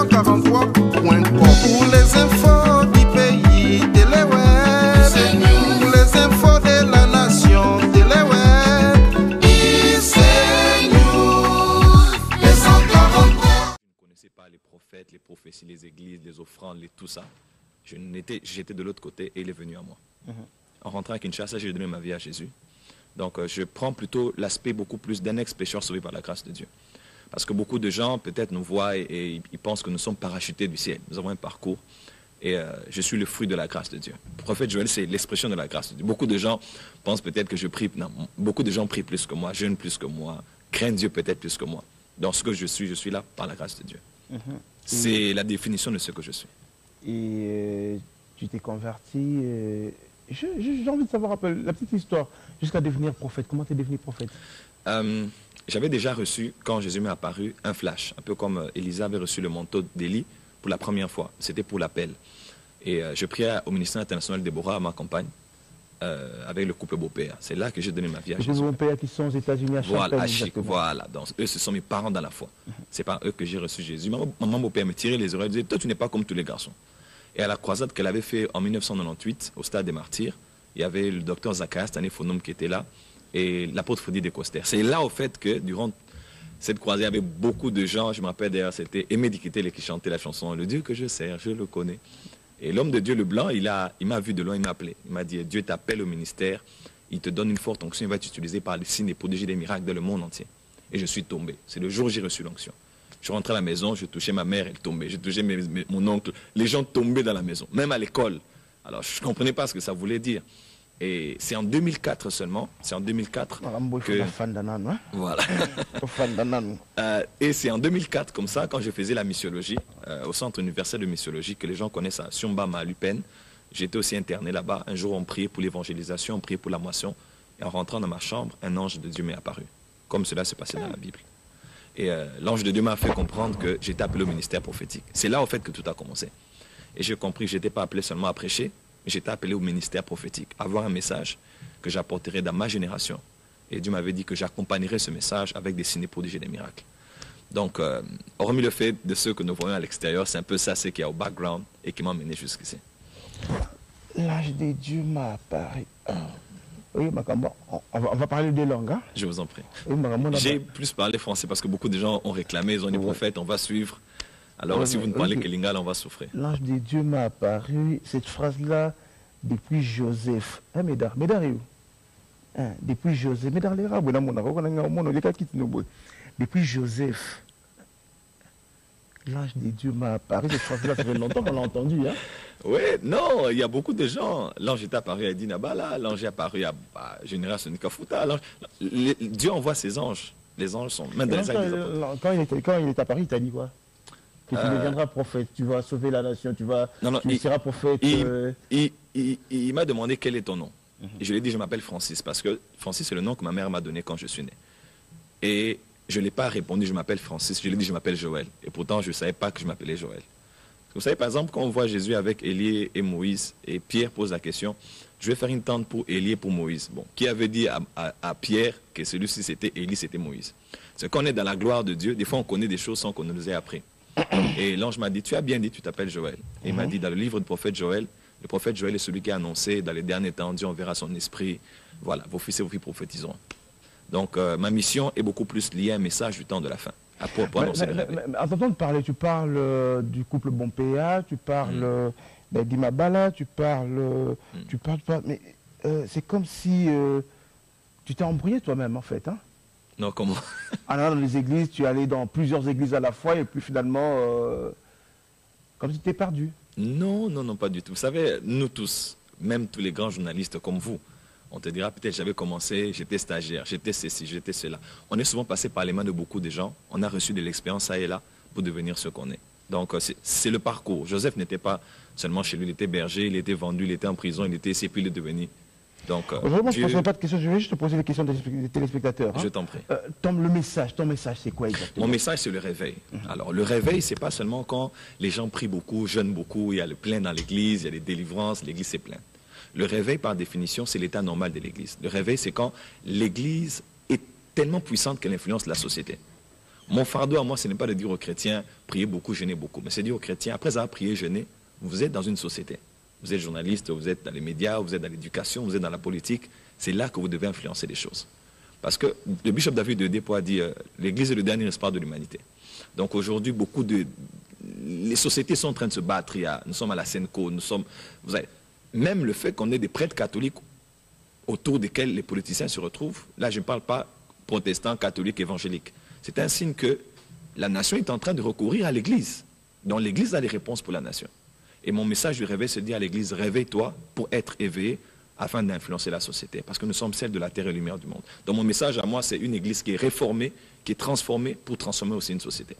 243.com pour les infos du pays, Téléweb. Pour les infos de la nation, Téléweb. ICNews, les 143. Je ne connaissais pas les prophètes, les prophéties, les églises, les offrandes, tout ça. J'étais de l'autre côté et il est venu à moi. En rentrant à Kinshasa, j'ai donné ma vie à Jésus. Donc je prends plutôt l'aspect beaucoup plus d'un ex-pécheur sauvé par la grâce de Dieu. Parce que beaucoup de gens peut-être nous voient et ils pensent que nous sommes parachutés du ciel. Nous avons un parcours et je suis le fruit de la grâce de Dieu. Le prophète Joël, c'est l'expression de la grâce de Dieu. Beaucoup de gens pensent peut-être que je prie. Non, beaucoup de gens prient plus que moi, jeûnent plus que moi, craignent Dieu peut-être plus que moi. Dans ce que je suis là par la grâce de Dieu. C'est la définition de ce que je suis. Et tu t'es converti. J'ai envie de savoir un peu la petite histoire jusqu'à devenir prophète. Comment tu es devenu prophète? J'avais déjà reçu, quand Jésus m'est apparu, un flash, un peu comme Élisa avait reçu le manteau d'Élie pour la première fois. C'était pour l'appel. Et je priais au ministère international Déborah, à ma compagne, avec le couple Beaupère. C'est là que j'ai donné ma vie à Jésus. Les couple Beaupère qui sont aux États-Unis à Voilà, Champagne. à Chic, voilà. Donc, eux, ce sont mes parents dans la foi. C'est par eux que j'ai reçu Jésus. Maman Beaupère me tirait les oreilles et disait, toi, tu n'es pas comme tous les garçons. Et à la croisade qu'elle avait fait en 1998, au Stade des Martyrs, il y avait le docteur Zacharias Tanéphonome qui était là, et l'apôtre Frédéric Descoster. C'est là, au fait, que durant cette croisade, il y avait beaucoup de gens, je me rappelle d'ailleurs, c'était Aimé Dikitele qui chantait la chanson « Le Dieu que je sers, je le connais ». Et l'homme de Dieu, le blanc, il m'a vu de loin, il m'a appelé. Il m'a dit « Dieu t'appelle au ministère, il te donne une forte onction, il va t'utiliser par les signes et prodiges des miracles dans le monde entier. » Et je suis tombé. C'est le jour où j'ai reçu l'onction. Je rentrais à la maison, je touchais ma mère, elle tombait. Je touchais mon oncle, les gens tombaient dans la maison, même à l'école. Alors je ne comprenais pas ce que ça voulait dire. Et c'est en 2004 seulement, c'est en 2004 que... Voilà. Et c'est en 2004, comme ça, quand je faisais la missiologie, au Centre universel de missiologie, que les gens connaissent à Siombama, à Lupin. J'étais aussi interné là-bas. Un jour, on priait pour l'évangélisation, on priait pour la moisson. Et en rentrant dans ma chambre, un ange de Dieu m'est apparu, comme cela se passait dans la Bible. Et l'ange de Dieu m'a fait comprendre que j'étais appelé au ministère prophétique. C'est là, au fait, que tout a commencé. Et j'ai compris que je n'étais pas appelé seulement à prêcher, j'étais appelé au ministère prophétique, avoir un message que j'apporterais dans ma génération. Et Dieu m'avait dit que j'accompagnerais ce message avec des signes prodiges et des miracles. Donc, hormis le fait de ce que nous voyons à l'extérieur, c'est un peu ça, c'est qu'il y a au background et qui m'a mené jusqu'ici. L'âge de Dieu m'a apparu. Oui, on va parler des langues. Hein? Je vous en prie. Oui, j'ai plus parlé français parce que beaucoup de gens ont réclamé, ils ont dit prophète, on va suivre. Alors si vous ne parlez que lingala, on va souffrir. L'ange de Dieu m'a apparu, cette phrase-là, depuis Joseph. Hein, Médard, depuis Joseph. Depuis Joseph. L'ange de Dieu m'a apparu, cette phrase-là, ça fait longtemps qu'on l'a entendu. Hein? Oui, non, il y a beaucoup de gens. L'ange est apparu à Dinabala, l'ange est apparu à Génération Nikafuta. Dieu envoie ses anges. Les anges sont même dans les actes des apôtres. Quand il est apparu, il t'a dit quoi? Que tu deviendras prophète, tu vas sauver la nation, tu seras prophète. Il m'a demandé quel est ton nom. Et je lui ai dit, je m'appelle Francis, parce que Francis, c'est le nom que ma mère m'a donné quand je suis né. Et je ne l'ai pas répondu, je m'appelle Francis, je lui ai dit, je m'appelle Joël. Et pourtant, je ne savais pas que je m'appelais Joël. Vous savez, par exemple, quand on voit Jésus avec Élie et Moïse, et Pierre pose la question, je vais faire une tente pour Élie et pour Moïse. Bon, qui avait dit à Pierre que celui-ci c'était Élie, c'était Moïse? C'est qu'on est dans la gloire de Dieu, des fois on connaît des choses sans qu'on nous ait appris. Et l'ange m'a dit, tu as bien dit, tu t'appelles Joël. Et il m'a dit, dans le livre du prophète Joël, le prophète Joël est celui qui a annoncé, dans les derniers temps, Dieu enverra son esprit. Voilà, vos fils et vos filles prophétiseront. Donc, ma mission est beaucoup plus liée à un message du temps de la fin. Pour annoncer le réveil. En t'entendant parler, tu parles du couple Bompéa, tu parles d'Imabala, tu parles... mais c'est comme si tu t'es embrouillé toi-même, en fait. Hein? Non, comment? En allant dans les églises, tu es allé dans plusieurs églises à la fois et puis finalement, comme si tu étais perdu. Non, non, non, pas du tout. Vous savez, nous tous, même tous les grands journalistes comme vous, on te dira peut-être j'avais commencé, j'étais stagiaire, j'étais ceci, j'étais cela. On est souvent passé par les mains de beaucoup de gens. On a reçu de l'expérience ça et là pour devenir ce qu'on est. Donc c'est le parcours. Joseph n'était pas seulement chez lui, il était berger, il était vendu, il était en prison, il était ici, puis il est devenu. Donc, moi, je ne poserai pas de questions, je vais juste te poser les questions des téléspectateurs. Hein. Je t'en prie. Ton message, c'est quoi exactement? Mon message, c'est le réveil. Alors, le réveil, c'est pas seulement quand les gens prient beaucoup, jeûnent beaucoup, il y a le plein dans l'église, il y a des délivrances, l'église c'est plein. Le réveil, par définition, c'est l'état normal de l'église. Le réveil, c'est quand l'église est tellement puissante qu'elle influence la société. Mon fardeau à moi, ce n'est pas de dire aux chrétiens, priez beaucoup, jeûnez beaucoup. Mais c'est dire aux chrétiens, après avoir prié, jeûné, vous êtes dans une société. Vous êtes journaliste, vous êtes dans les médias, vous êtes dans l'éducation, vous êtes dans la politique. C'est là que vous devez influencer les choses. Parce que le bishop David de Depo a dit, l'Église est le dernier espoir de l'humanité. Donc aujourd'hui, les sociétés sont en train de se battre. Nous sommes à la Senco, même le fait qu'on ait des prêtres catholiques autour desquels les politiciens se retrouvent, là je ne parle pas protestants, catholiques, évangéliques. C'est un signe que la nation est en train de recourir à l'Église. Donc l'Église a des réponses pour la nation. Et mon message du réveil, c'est de dire à l'Église, réveille-toi pour être éveillé afin d'influencer la société. Parce que nous sommes celles de la terre et lumière du monde. Donc mon message à moi, c'est une Église qui est réformée, qui est transformée pour transformer aussi une société.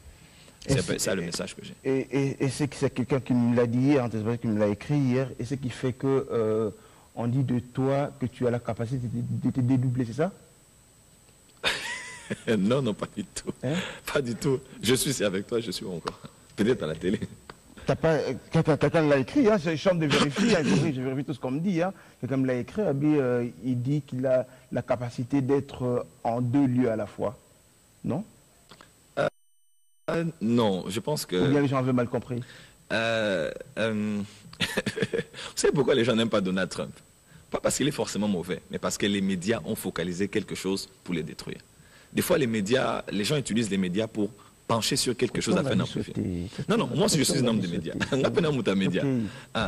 C'est ça le message que j'ai. Et c'est quelqu'un qui me l'a dit hier, qui me l'a écrit hier, et ce qui fait que on dit de toi que tu as la capacité de te dédoubler, c'est ça? Non, non, pas du tout. Hein? Pas du tout. Je suis ici avec toi, je suis encore. Peut-être à la télé. Quelqu'un l'a écrit, hein, je chante de vérifier, hein, je vérifie tout ce qu'on me dit. Hein. Quelqu'un me l'a écrit, il dit qu'il a la capacité d'être en deux lieux à la fois. Non? Non, je pense que... Ou bien les gens avaient mal compris. Vous savez pourquoi les gens n'aiment pas Donald Trump? Pas parce qu'il est forcément mauvais, mais parce que les médias ont focalisé quelque chose pour les détruire. Des fois, les gens utilisent les médias pour pencher sur quelque chose afin d'en profiter. Non, non, moi aussi je suis un homme de médias.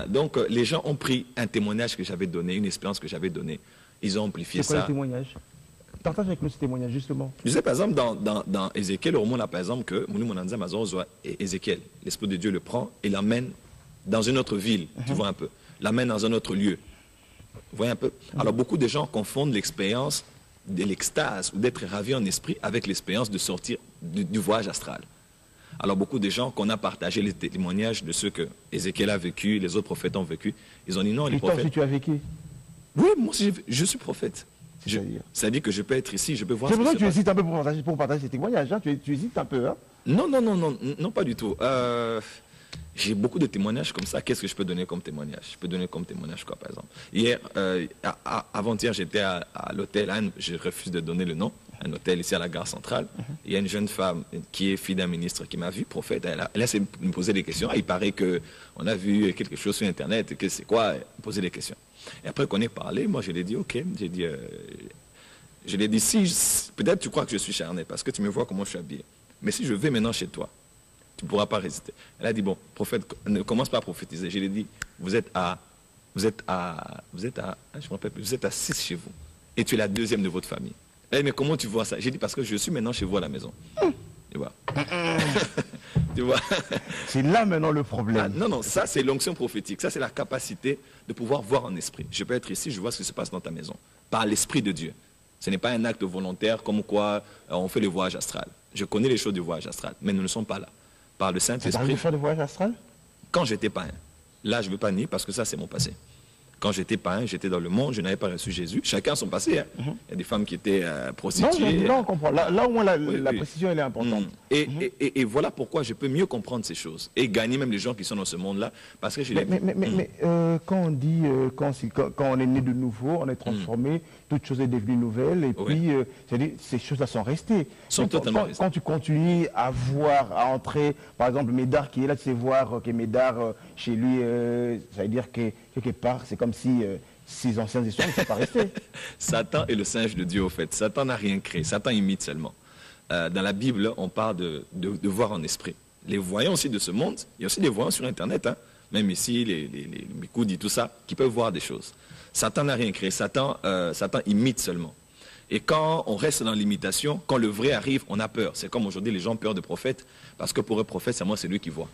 Donc, les gens ont pris un témoignage que j'avais donné, une expérience que j'avais donnée. Ils ont amplifié ça. C'est quoi le témoignage? Partage avec nous ce témoignage, justement. Je sais, par exemple, dans Ézéchiel, on a par exemple que Ézéchiel, l'Esprit de Dieu le prend et l'amène dans une autre ville, tu vois un peu. L'amène dans un autre lieu. Vous voyez un peu? Alors, beaucoup de gens confondent l'expérience de l'extase ou d'être ravi en esprit avec l'expérience de sortir du voyage astral. Alors beaucoup de gens qu'on a partagé les témoignages de ceux que Ézéchiel a vécu, les autres prophètes ont vécu, ils ont dit non, les prophètes... Et toi aussi tu as vécu? Oui, moi aussi je suis prophète. C'est-à-dire que je peux être ici, je peux voir... C'est pour ça que tu hésites un peu pour partager ces témoignages, hein? tu hésites un peu, hein? Non, pas du tout. J'ai beaucoup de témoignages comme ça. Qu'est-ce que je peux donner comme témoignage? Je peux donner comme témoignage quoi, par exemple? Hier, avant-hier, j'étais à l'hôtel Anne, je refuse de donner le nom, un hôtel ici à la gare centrale. Il y a une jeune femme qui est fille d'un ministre qui m'a vu, prophète. Elle a essayé de me poser des questions. Il paraît qu'on a vu quelque chose sur Internet, que c'est quoi? Poser des questions. Et après qu'on ait parlé, moi je lui ai dit, ok, je lui ai dit, si peut-être tu crois que je suis charné parce que tu me vois comment je suis habillé. Mais si je vais maintenant chez toi, tu ne pourras pas résister. Elle a dit, bon, prophète, ne commence pas à prophétiser. Je lui ai dit, vous êtes à 6 chez vous. Et tu es la deuxième de votre famille. Elle a dit, mais comment tu vois ça? J'ai dit, parce que je suis maintenant chez vous à la maison. Tu vois? Tu vois? C'est là maintenant le problème. Non, ça c'est l'onction prophétique. Ça c'est la capacité de pouvoir voir en esprit. Je peux être ici, je vois ce qui se passe dans ta maison. Par l'Esprit de Dieu. Ce n'est pas un acte volontaire comme quoi on fait le voyage astral. Je connais les choses du voyage astral, mais nous ne sommes pas là. Par le Saint-Esprit. Tu as fait le voyage astral? Quand j'étais païen. Là, je ne veux pas nier parce que ça, c'est mon passé. Quand j'étais païen, j'étais dans le monde, je n'avais pas reçu Jésus. Chacun son passé. Hein. Il y a des femmes qui étaient prostituées. Non, on comprend. Là au moins, la précision, elle est importante. Et voilà pourquoi je peux mieux comprendre ces choses. Et gagner même les gens qui sont dans ce monde-là. Parce que je mais quand on dit, quand on est né de nouveau, on est transformé, toute chose est devenue nouvelle. Et puis, ces choses-là sont restées. Quand tu continues à voir, à entrer, par exemple, Médard qui est là, tu sais voir que Médard, chez lui, ça veut dire que quelque part, c'est comme si ces anciennes histoires ne sont pas restées. Satan est le singe de Dieu, au fait. Satan n'a rien créé. Satan imite seulement. Dans la Bible, on parle de voir en esprit. Les voyants aussi de ce monde, il y a aussi des voyants sur Internet, hein, même ici, les Mikoudi, tout ça, qui peuvent voir des choses. Satan n'a rien créé. Satan imite seulement. Et quand on reste dans l'imitation, quand le vrai arrive, on a peur. C'est comme aujourd'hui, les gens ont peur de prophètes, parce que pour eux, prophète, c'est moi, c'est lui qui voit.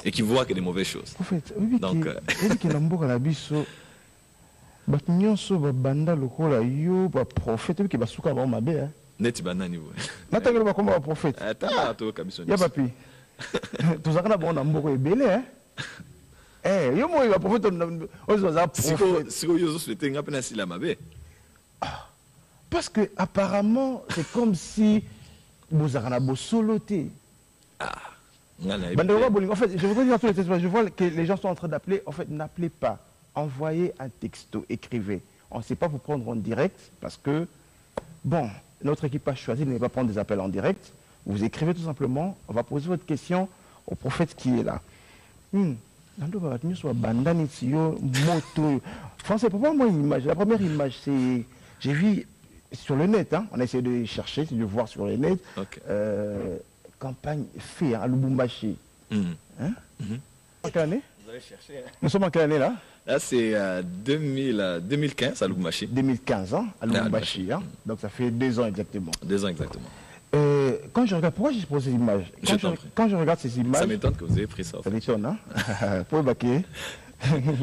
Et qui voit que des mauvaises choses. Prophète, oui, donc, neti banani we natangela bakoma ba prophète to kabisoni ya papi tozakana bona mboko ebele yo moi ba prophète ozo za prophète siko yozo souhaiter nga pena sila mabe parce que apparemment c'est comme si bozakana bosoloté en fait je voudrais dire à tous les téléspectateurs, je vois que les gens sont en train d'appeler. En fait, n'appelez pas, envoyez un texto, écrivez. On ne sait pas vous prendre en direct parce que bon, notre équipe a choisi de ne pas prendre des appels en direct Vous écrivez tout simplement, on va poser votre question au prophète qui est là. Français, pourquoi moi une image? La première image, c'est. J'ai vu sur le net, hein, on a essayé de chercher, de voir sur le net. Ok. Campagne fait à Lubumbashi. Hein? En quelle année? Vous avez cherché. Hein? Nous sommes en quelle année là? Là, c'est 2015 à Lubumbashi. 2015 ans, à Lubumbashi. Hein? Donc ça fait 2 ans exactement. 2 ans exactement. Quand je regarde, pourquoi j'ai posé ces images? Quand je regarde ces images. Ça m'étonne que vous ayez pris ça. Ça m'étonne, hein? Pour baquer.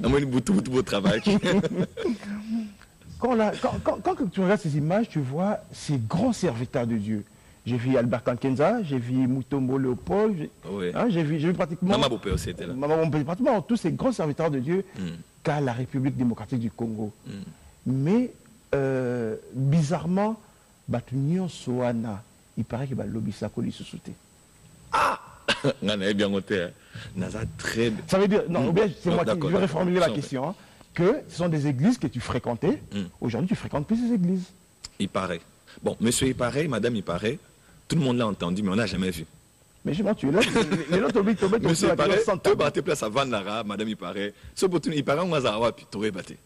Moi, il tout beau travail. Quand tu regardes ces images, tu vois ces grands serviteurs de Dieu. J'ai vu Albert Kankenza, j'ai vu Mutombo Léopold, Oui. hein, j'ai vu pratiquement... Maman Bopé aussi était là. Maman Bopé, pratiquement tous ces grands serviteurs de Dieu qu'a la République démocratique du Congo. Mais, bizarrement, Batunion Soana, il paraît que l'Obisako lui se sautait. Ah! On avait bien noté. Très... Ça veut dire, non, c'est moi qui vais reformuler la D'accord. question, hein, que ce sont des églises que tu fréquentais. Aujourd'hui, tu fréquentes plus ces églises. Il paraît. Bon, monsieur il paraît, madame il paraît, tout le monde l'a entendu, mais on n'a jamais vu. Mais je m'en tue là, les autres obéissent, Monsieur il paraît, tu battez place à Vanara, madame il paraît, ce bouton il paraît, on va puis tu battu.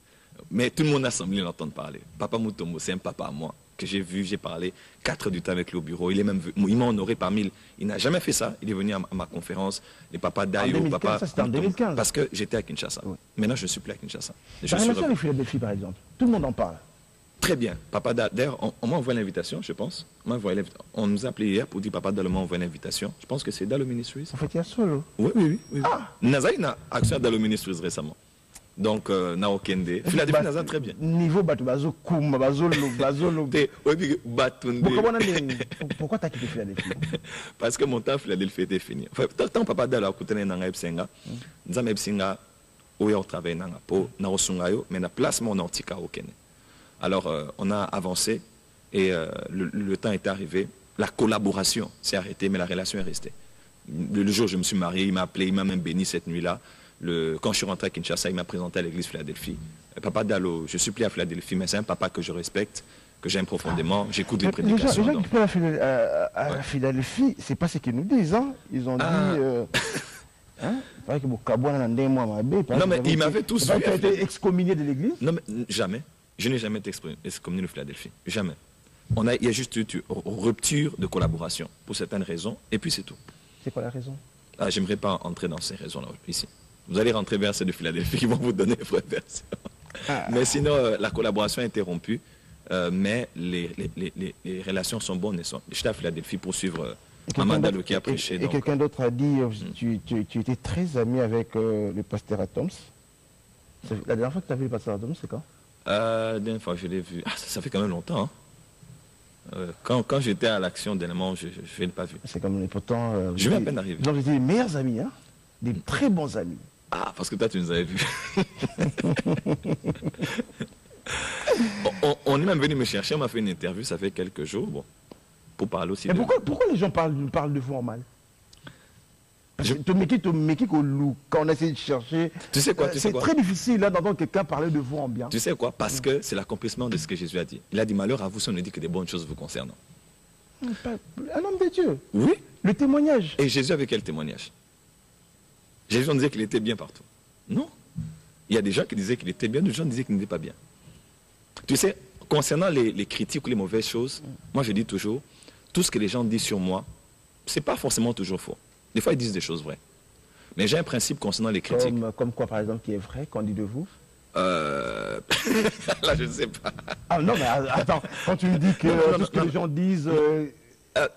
Mais tout le monde a semblé l'entendre parler. Papa Mutombo, c'est un papa à moi, que j'ai vu, j'ai parlé 4 heures du temps avec lui au bureau, il m'a honoré par 1000. Il n'a jamais fait ça, il est venu à ma conférence, les papas Dayo, papa... Ça c'était en 2015. Parce que j'étais à Kinshasa. Oui. Maintenant je ne suis plus à Kinshasa. Ta relation avec Philadelphie par exemple, tout le monde en parle. Très bien. Papa Da, d'ailleurs, on m'a envoyé l'invitation, je pense. On nous a appelé hier pour dire Papa Da m'a envoyé l'invitation. Je pense que c'est Dalo Ministries. En fait, il y a solo. Oui. Ah. Nazaï n'a accès à Dalo Ministries récemment. Donc, Nao Kende. Philadelphie, Nazaï, très bien. Niveau Bazo Koum, Bazolo. Pourquoi t'as quitté Philadelphie? Parce que mon temps à Philadelphie était fini. Enfin, tant Papa Da a coûté un Epsenga, nous avons Epsenga, où on travaille dans la peau, dans le mais na placement en Antica au Kenya. Alors, on a avancé et le temps est arrivé. La collaboration s'est arrêtée, mais la relation est restée. Le jour où je me suis marié, il m'a appelé, il m'a même béni cette nuit-là. Quand je suis rentré à Kinshasa, il m'a présenté à l'église Philadelphie. Papa Dalo, je suis plus à Philadelphie, mais c'est un papa que je respecte, que j'aime profondément. J'écoute les prédications. Les gens qui prennent à Philadelphie, c'est pas ce qu'ils nous disent. Hein. Ils ont dit... Hein? Non, mais il m'avait tous suivi. Tu as été excommunié de l'église? Non, mais jamais. Je n'ai jamais été excommunié de Philadelphie. Jamais. Il y a juste eu rupture de collaboration pour certaines raisons, et puis c'est tout. C'est quoi la raison? J'aimerais pas entrer dans ces raisons-là ici. Vous allez rentrer vers ceux de Philadelphie qui vont vous donner les vraies versions. Mais sinon, la collaboration a été rompue, mais les relations sont bonnes. J'étais à Philadelphie pour suivre Maman Dalo qui a prêché. Et quelqu'un d'autre a dit, tu étais très ami avec le pasteur Atoms. La dernière fois que tu as vu le pasteur Atoms, c'est quand? La dernière fois que je l'ai vu, ça fait quand même longtemps. Hein. Quand j'étais à l'action d'éléments, je ne l'ai pas vu. C'est comme pourtant. Je viens à peine d'arriver. Donc, j'étais les meilleurs amis, hein? Des très bons amis. Ah, parce que toi, tu nous avais vus. on est même venu me chercher, on m'a fait une interview, ça fait quelques jours, bon, pour parler aussi. Mais pourquoi les gens parlent de vous en mal? Quand on essaie de chercher, tu sais quoi, c'est très difficile d'entendre quelqu'un parler de vous en bien. Tu sais quoi? Parce que c'est l'accomplissement de ce que Jésus a dit. Il a dit malheur à vous si on ne dit que des bonnes choses vous concernant. Un homme de Dieu. Oui. Le témoignage. Et Jésus avait quel témoignage? Jésus on disait qu'il était bien partout. Non. Il y a des gens qui disaient qu'il était bien, d'autres gens disaient qu'il n'était pas bien. Tu sais, concernant les critiques ou les mauvaises choses, moi je dis toujours, tout ce que les gens disent sur moi, ce n'est pas forcément toujours faux. Des fois, ils disent des choses vraies. Mais j'ai un principe concernant les critiques. Comme quoi, par exemple, qui est vrai, qu'on dit de vous? Là, je ne sais pas. Ah non, mais attends, quand tu me dis que tout ce que les gens disent...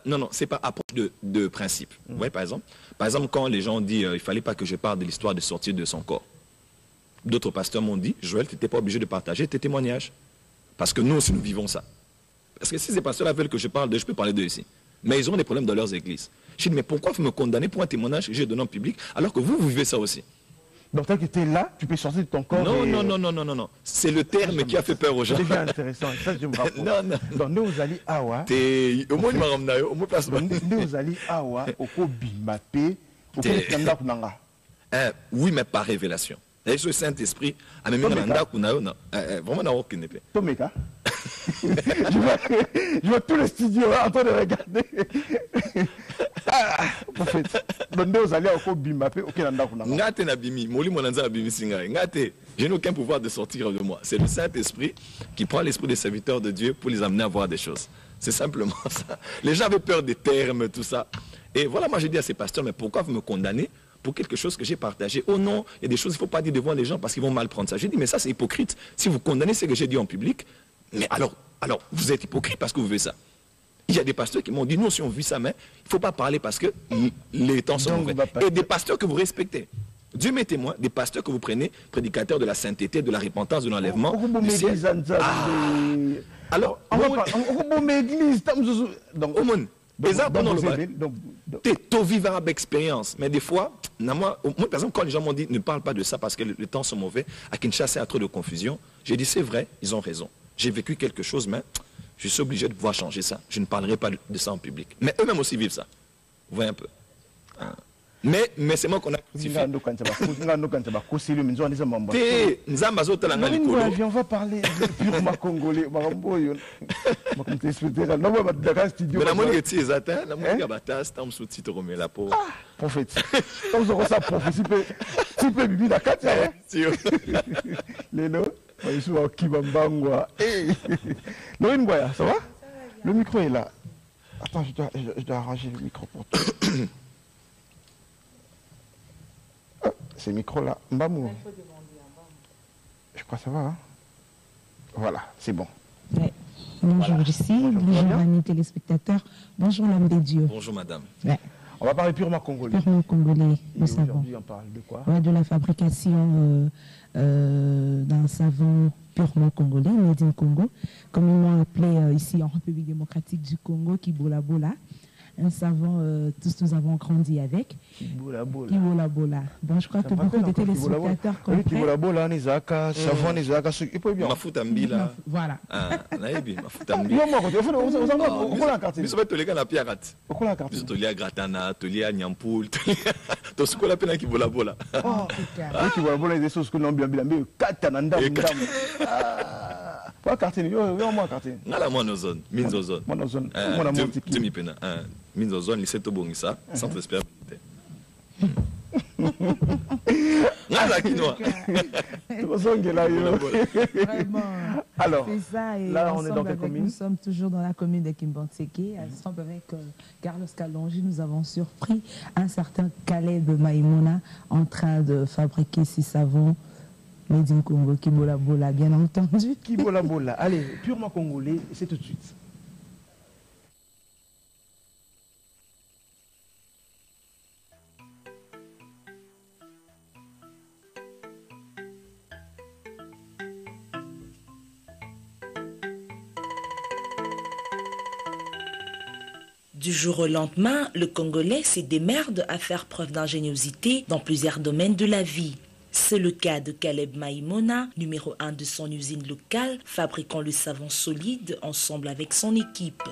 non, c'est pas approche de principe. Vous voyez, par exemple, quand les gens disent il ne fallait pas que je parle de l'histoire de sortir de son corps. D'autres pasteurs m'ont dit, Joël, tu n'étais pas obligé de partager tes témoignages. Parce que nous aussi, nous vivons ça. Parce que si ces pasteurs-là veulent que je parle d'eux, je peux parler d'eux ici. Mais ils ont des problèmes dans leurs églises. Je dis, mais pourquoi vous me condamnez pour un témoignage que j'ai donné en public alors que vous vivez ça aussi? Donc, tant que tu es là, tu peux sortir de ton corps. Non. C'est le terme qui a fait peur aux gens. C'est bien intéressant. Ça, je me rappelle. Non. Donc, nous allons awa. Au moins, nous allons awa, au Bimapé, au Nanga. Oui, mais par révélation. Et ce Saint-Esprit a même vraiment n'a aucun épée. Tomeka. je vois tous les studios en train de regarder. Prophète, donc vous allez au Bimapé, ok, Ngate na bimi, moli monanza na bimi singa. Ngate, je n'ai aucun pouvoir de sortir de moi. C'est le Saint-Esprit qui prend l'esprit des serviteurs de Dieu pour les amener à voir des choses. C'est simplement ça. Les gens avaient peur des termes, tout ça. Et voilà, moi je dis à ces pasteurs, mais pourquoi vous me condamnez pour quelque chose que j'ai partagé? Oh non, il y a des choses qu'il ne faut pas dire devant les gens parce qu'ils vont mal prendre ça. Je dis, mais ça c'est hypocrite. Si vous condamnez ce que j'ai dit en public, mais alors vous êtes hypocrite parce que vous faites ça. Il y a des pasteurs qui m'ont dit, non, si on vit ça, mais il ne faut pas parler parce que les temps sont mauvais. Et des pasteurs que vous respectez. Dieu m'est témoin, des pasteurs que vous prenez, prédicateurs de la sainteté, de la repentance, de l'enlèvement. Alors, on va pas. Tu vivras avec expérience. Mais des fois, moi, par exemple, quand les gens m'ont dit ne parle pas de ça parce que les temps sont mauvais, à Kinshasa, il y a trop de confusion, j'ai dit c'est vrai, ils ont raison. J'ai vécu quelque chose, mais je suis obligé de pouvoir changer ça. Je ne parlerai pas de ça en public. Mais eux-mêmes aussi vivent ça. Vous voyez un peu. Mais c'est moi qu'on a crucifié. On va parler purement congolais. Prophète. Ça va? Le micro est là. Attends, je dois arranger le micro pour toi. Ces micros-là, Mbamou. Je crois que ça va. Hein? Voilà, c'est bon. Ouais. Bonjour ici, bonjour amis téléspectateurs, bonjour l'homme de Dieu. Bonjour madame. Ouais. On va parler purement congolais. Purement congolais, nous savons. Aujourd'hui, on parle de quoi? Ouais, de la fabrication d'un savon purement congolais, made in Congo, comme ils m'ont appelé ici en République démocratique du Congo, Kibola Bola. Un savon, tous nous avons grandi avec. Kibola Bola. Kibola Bola. Bon, je crois que beaucoup de téléspectateurs comprennent. Kibola Bola, Nizaka, savon, Nizaka, il peut bien. Mafutambila. Voilà. Naïbi, Mafutambila. Mais ça va être les gars la pierre. Tolia Gratana, Tolia Nyampoul, tout ce qu'on appelle un Kibola Bola. Oh, Kibola Bola, des choses que l'on bien bien, mais Katananda. Pas quartier, moi quartier. Nala monozone, minzozone. Monozone. Tu m'y peines. Minzozone, lycée Tobongisa, centre d'espérance. Nala quinoa. Vraiment. Alors, c'est ça, et là, on est dans quelle commune? Nous sommes toujours dans la commune de Kimbantseke. Ensemble avec Carlos Kalonji, nous avons surpris un certain Caleb Maïmouna en train de fabriquer ses savons. Made in Congo, Kibola Bola, bien entendu. Kibola Bola. Allez, purement congolais, c'est tout de suite. Du jour au lendemain, le Congolais se démerde à faire preuve d'ingéniosité dans plusieurs domaines de la vie. C'est le cas de Caleb Maïmouna, numéro 1 de son usine locale, fabriquant le savon solide ensemble avec son équipe.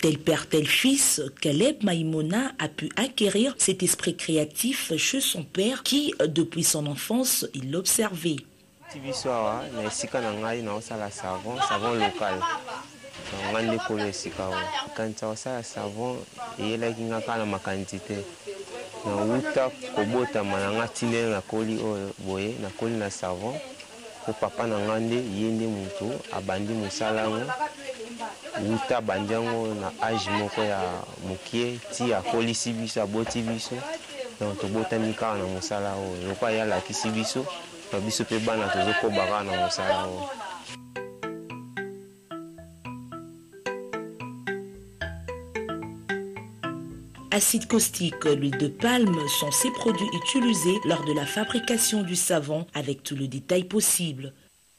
Tel père, tel fils, Caleb Maïmouna a pu acquérir cet esprit créatif chez son père qui, depuis son enfance, il l'observait. Savon local. Ngande kolo esika o kanisa osala savon eyelaki nga kala na quantité na uta kobota mananga tinele na koli oyo boye na koli na savon ko papa na ngande yende mutu abandi musala ngo uta banjango na age moko ya mukie ti akoli sibiso aboti biso donc tobota mika na musala oyo lokwa ya la kisibiso na biso pe bana tozoko baka na musala oyo. Acide caustique, l'huile de palme sont ces produits utilisés lors de la fabrication du savon avec tout le détail possible.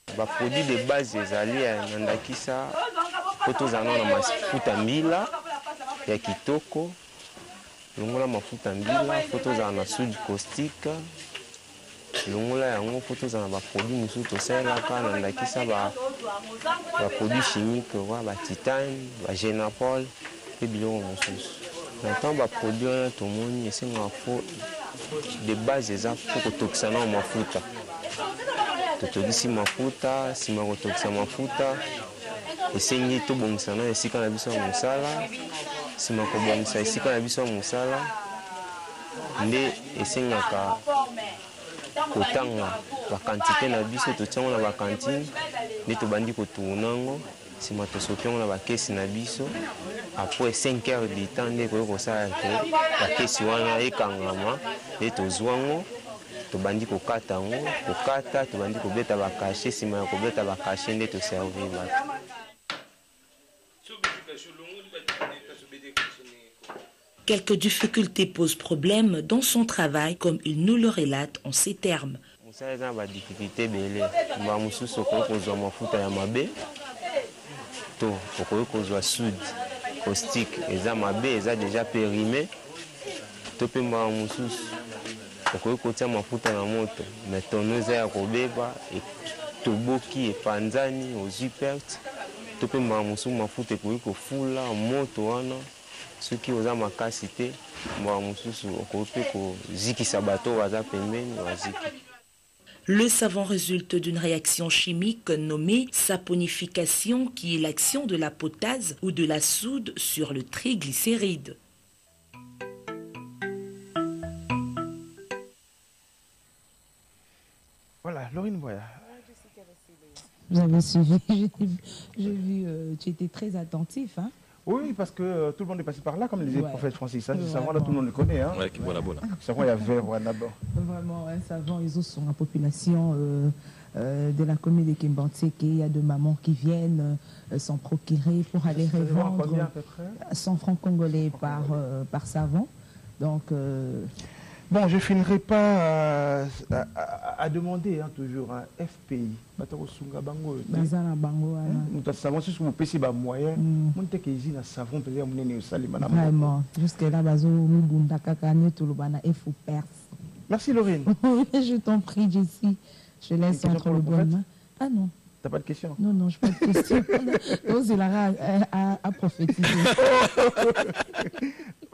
Les produits de base, nandakisa, photozana na mafuta mbila ya kitoko, longola mafuta mbila, photozana na soude caustique, longola yango photozana ba produits mususu tosalaka nandakisa ba produits chimiques, ba titane, ba génapol et biloko mususu. Maintenant, bah produire tout le monde, c'est un faux de base déjà pour que tout ça non mafuta. Tout ici mafuta, si ma tout ça mafuta, et c'est ni tout bon ça non, et si quand la biso musala, si ma bon ça, ici quand la biso musala, mais et c'est n'aka kotanga la quantité na biso tout ça on a la cantine, ni tout bandi ko tournango. Si je suis dans la caisse na biso après 5 heures de temps de ko ça la caisse wana ekangama et to zwango to bandi ko kata ngo ko kata to bandi ko beta ba cacher si ma ko beta ba cacher ne to servir ba. Quelques difficultés posent problème dans son travail comme il nous le relate en ces termes. Musa eza ba difficulté belé ba mususu ko zo mafuta ya mabe. Pour que soit sud caustique eza mabe eza déjà périmé to pe mba mususu pour que tia mafuta na moto mais tonoza ya kobeba et toboki e panzani aux hypertes to pe mba mususu mafuta ko fula moto wana soki oza makasi te mba mususu ko pe ko zikisa bato baza pembeni waziki. Le savon résulte d'une réaction chimique nommée saponification qui est l'action de la potase ou de la soude sur le triglycéride. Voilà, Laurine Boya. Vous avez suivi, j'ai vu, tu étais très attentif. Hein? Oui, parce que tout le monde est passé par là, comme disait le prophète Francis. Ça, Ouais, ce savant, là, tout le monde le connaît. Hein. Ouais, voilà, voilà. Ce savant, il y a vert, d'abord. Vraiment, un savant, ils sont la population de la commune de Kimbantseke. Il y a deux mamans qui viennent s'en procurer pour aller revendre combien, à peu près 100 francs congolais par savon. Donc, bon, je ne finirai pas à demander hein, toujours un FPI. Nous savons si vous payez des moyens, nous avons savon vraiment, jusque-là, merci Laurine. Je t'en prie, Jessie. Je laisse entre le bon main. Ah non. T'as pas de question? Non, non, je n'ai pas de question. Donc, c'est Lara à prophétiser.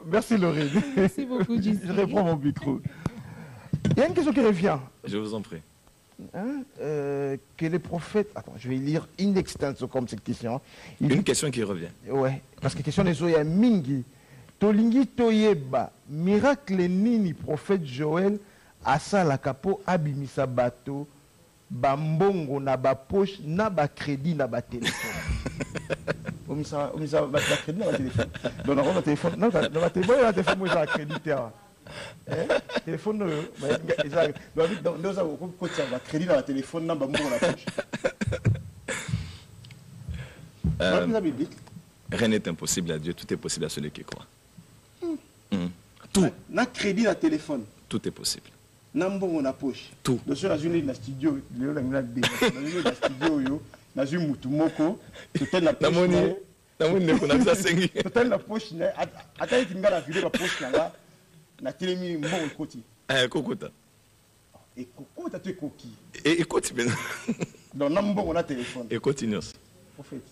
Merci Laurine. Merci beaucoup, Jessie. Je reprends mon micro. Il y a une question qui revient. Je vous en prie. Hein, que les prophètes... Attends, je vais lire in extenso comme cette question. Une question qui revient. Ouais, parce que question des oya mingi. Tolingi toyeba, miracle nini prophète Joël asala kapo abimisa bato, bambongo na ba poche na ba crédit na ba téléphone. Omisa ba crédit na ba téléphone. Donc on a téléphone, non, na ba téléphone moi ça crédité. Téléphone dans ça va crédit dans la téléphone na bambongo na poche. Rien n'est impossible à Dieu, tout est possible à celui qui croit. Tout. Na crédit na téléphone. Tout est possible. Nambongo na poche. Tout. Donc sur la journée na studio, le na studio yo, na ju mutu moko, total na poche. Total na poche na ata itinga na vidéo na poche na na télémi mbongo koti. Kokota. Et kokota tu koki. Et écoute bien. Donc nambongo na téléphone. Et continue. Prophète.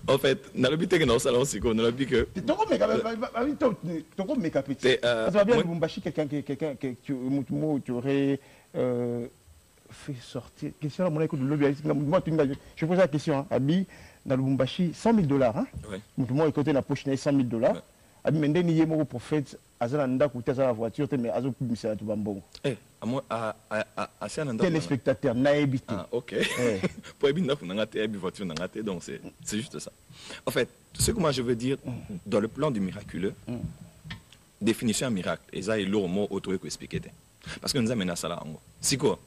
En fait, dans le but que nous allons aussi, dans le but que... Tu aurais fait sortir... Question mon écoute de lobby. Je pose la question, Abi, dans le Lubumbashi, $100,000. Oui. Moi, écoutez la poche, $100,000. Abi, maintenant, il y a un prophète, Azananda, qui la voiture, mais Azo, c'est tout bambon. Téléspectateur, naïbité. Ah, ok. Pour donc c'est juste ça. En fait, ce que moi je veux dire, dans le plan du miraculeux, définition un miracle, et ça est lourd mot autre que expliquer. Parce que nous avons un sala ango. Si quoi?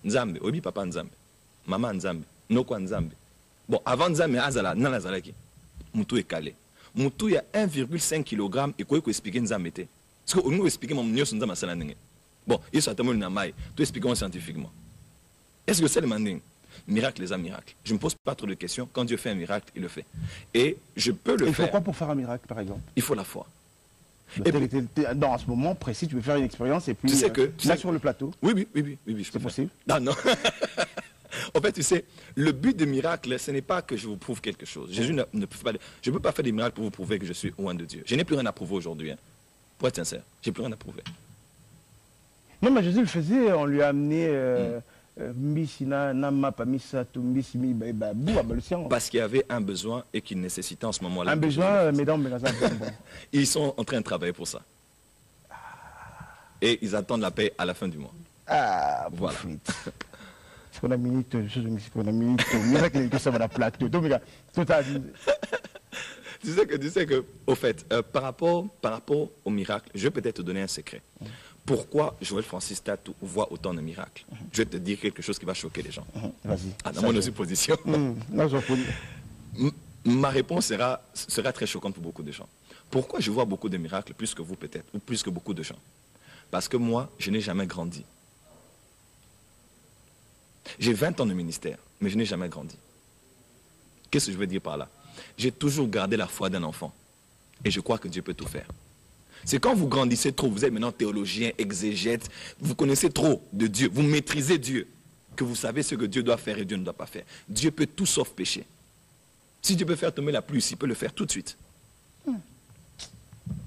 Nzambe, obi papa nzambe, maman nzambe, noko nzambe. Bon, avant nzambe, azala, nan azala ki. Moutou est calé. Moutou il y a 1,5 kg et quoi que expliquer nzambe te. Parce que nous expliquer mon nyo nzambe sala nenge. Bon, il s'est attaqué à maille. Tout expliquons scientifiquement. Est-ce que c'est le manding? Miracle, les miracles. Je ne me pose pas trop de questions. Quand Dieu fait un miracle, il le fait. Et je peux le faire. Il faut quoi pour faire un miracle, par exemple? Il faut la foi. Dans ce moment précis, tu veux faire une expérience et puis tu sais que, là sur le plateau. Oui. C'est possible? Non. En fait, tu sais, le but des miracles, ce n'est pas que je vous prouve quelque chose. Jésus ne peut pas... Je ne peux pas faire des miracles pour vous prouver que je suis loin de Dieu. Je n'ai plus rien à prouver aujourd'hui. Hein. Pour être sincère, je n'ai plus rien à prouver. Non, mais Jésus le faisait, on lui a amené... Parce qu'il y avait un besoin et qu'il nécessitait en ce moment-là. Un besoin, mesdames, ils sont en train de travailler pour ça. Et ils attendent la paix à la fin du mois. Ah, voilà. C'est qu'on a minute, miracle que ça va la plateau. Tu sais que, au fait, par rapport au miracle, je vais peut-être te donner un secret. Pourquoi Joël Francis Tatou voit autant de miracles? Je vais te dire quelque chose qui va choquer les gens. Vas-y. Dans mon supposition. Ma réponse sera très choquante pour beaucoup de gens. Pourquoi je vois beaucoup de miracles plus que vous peut-être, ou plus que beaucoup de gens? Parce que moi, je n'ai jamais grandi. J'ai 20 ans de ministère, mais je n'ai jamais grandi. Qu'est-ce que je veux dire par là? J'ai toujours gardé la foi d'un enfant. Et je crois que Dieu peut tout faire. C'est quand vous grandissez trop, vous êtes maintenant théologien, exégète, vous connaissez trop de Dieu, vous maîtrisez Dieu, que vous savez ce que Dieu doit faire et Dieu ne doit pas faire. Dieu peut tout sauf pécher. Si Dieu peut faire tomber la pluie, il peut le faire tout de suite.